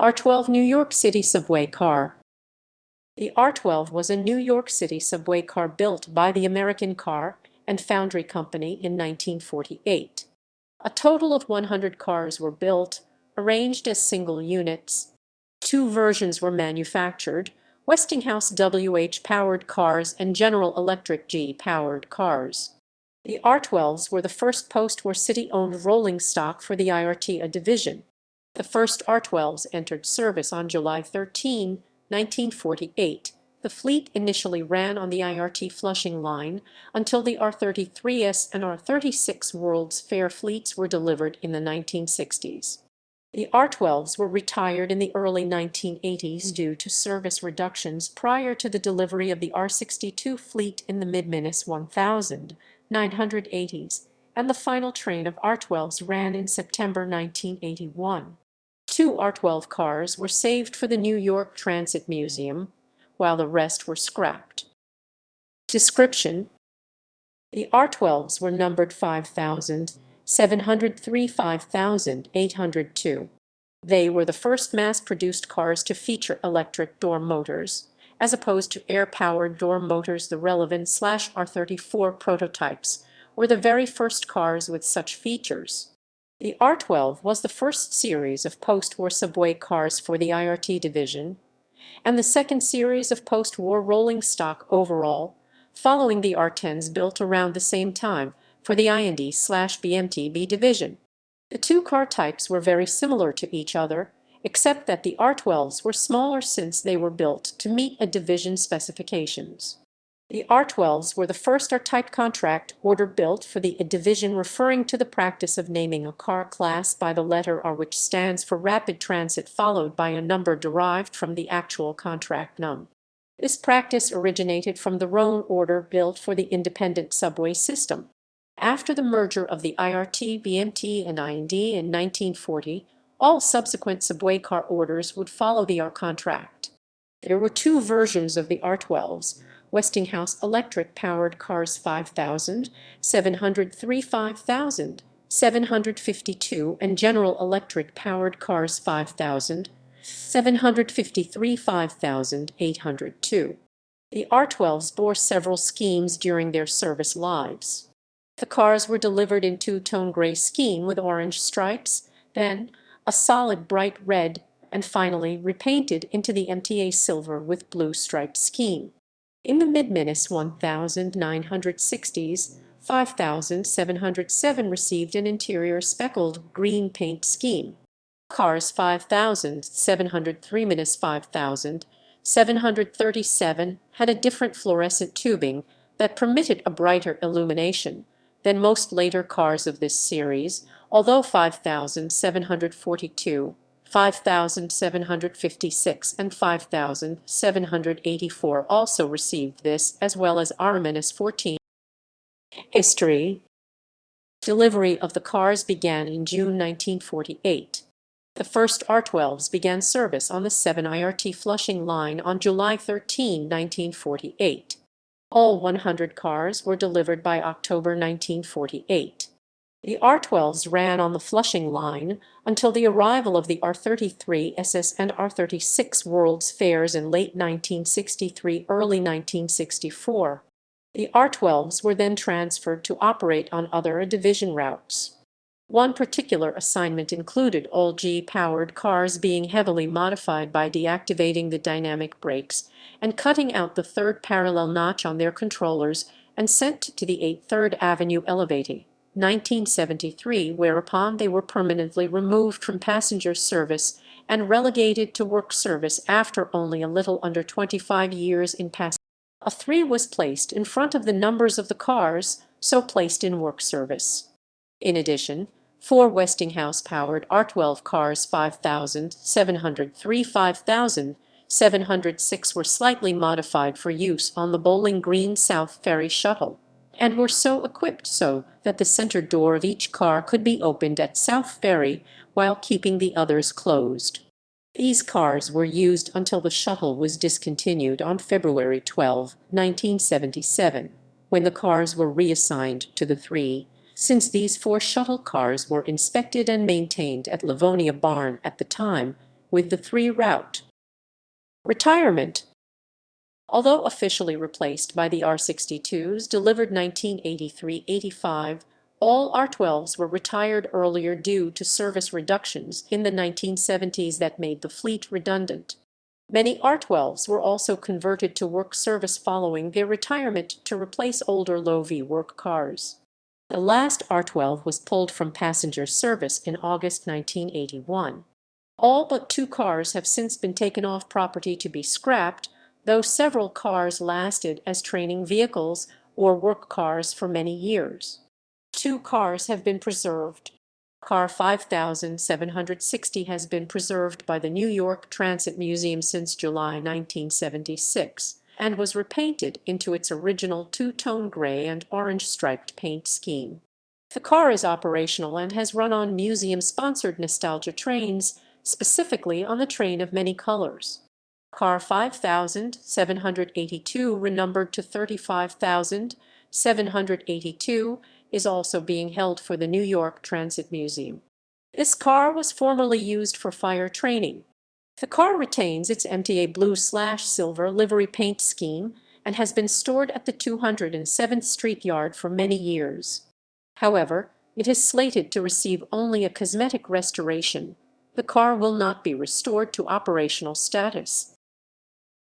R12 New York City subway car. The R12 was a New York City subway car built by the American Car and Foundry Company in 1948. A total of 100 cars were built, arranged as single units. Two versions were manufactured: Westinghouse WH-powered cars and General Electric G-powered cars. The R12s were the first post-war city-owned rolling stock for the IRT A Division. The first R12s entered service on July 13, 1948. The fleet initially ran on the IRT Flushing Line until the R33s and R36 World's Fair fleets were delivered in the 1960s. The R12s were retired in the early 1980s due to service reductions prior to the delivery of the R62 fleet in the mid-1980s, and the final train of R12s ran in September 1981. Two R12 cars were saved for the New York Transit Museum, while the rest were scrapped. Description: the R12s were numbered 5,703, 5,802. They were the first mass-produced cars to feature electric door motors, as opposed to air-powered door motors. The relevant /R34 prototypes were the very first cars with such features. The R12 was the first series of post-war subway cars for the IRT division, and the second series of post-war rolling stock overall, following the R10s built around the same time for the IND/BMTB division. The two car types were very similar to each other, except that the R12s were smaller since they were built to meet a division specifications. The R12s were the first R-type contract order built for the A division, referring to the practice of naming a car class by the letter R, which stands for rapid transit, followed by a number derived from the actual contract num. This practice originated from the Rhone order built for the independent subway system. After the merger of the IRT, BMT, and IND in 1940, all subsequent subway car orders would follow the R contract. There were two versions of the R12s: Westinghouse electric-powered cars 5,703, 5,752, and General Electric-powered cars 5,753, 5,802. The R12s bore several schemes during their service lives. The cars were delivered in two-tone gray scheme with orange stripes, then a solid bright red, and finally repainted into the MTA silver with blue stripe scheme. In the mid-1960s, 5,707 received an interior speckled green paint scheme. Cars 5,703-5,737 had a different fluorescent tubing that permitted a brighter illumination than most later cars of this series, although 5,742, 5,756, and 5,784 also received this, as well as R-14. History: delivery of the cars began in June 1948. The first R12s began service on the 7 IRT Flushing Line on July 13, 1948. All 100 cars were delivered by October 1948. The R12s ran on the Flushing Line until the arrival of the R33s and R36 World's Fairs in late 1963, early 1964. The R12s were then transferred to operate on other division routes. One particular assignment included all G-powered cars being heavily modified by deactivating the dynamic brakes and cutting out the third parallel notch on their controllers, and sent to the 8 3rd Avenue Elevating, 1973, whereupon they were permanently removed from passenger service and relegated to work service after only a little under 25 years in passenger. A 3 was placed in front of the numbers of the cars, so placed in work service. In addition, 4 Westinghouse-powered R12 cars 5,703, 5,706 were slightly modified for use on the Bowling Green South Ferry Shuttle, and were so equipped so that the center door of each car could be opened at South Ferry while keeping the others closed. These cars were used until the Shuttle was discontinued on February 12, 1977, when the cars were reassigned to the 3. Since these 4 Shuttle cars were inspected and maintained at Livonia Barn at the time, with the 3 route. Retirement. Although officially replaced by the R62s delivered 1983-85, all R12s were retired earlier due to service reductions in the 1970s that made the fleet redundant. Many R12s were also converted to work service following their retirement to replace older low-V work cars. The last R12 was pulled from passenger service in August 1981. All but 2 cars have since been taken off property to be scrapped, though several cars lasted as training vehicles or work cars for many years. 2 cars have been preserved. Car 5760 has been preserved by the New York Transit Museum since July 1976 and was repainted into its original 2-tone gray and orange striped paint scheme. The car is operational and has run on museum-sponsored nostalgia trains, specifically on the train of many colors. Car 5782, renumbered to 35782, is also being held for the New York Transit Museum. This car was formerly used for fire training. The car retains its MTA blue/silver livery paint scheme and has been stored at the 207th Street Yard for many years. However, it is slated to receive only a cosmetic restoration. The car will not be restored to operational status.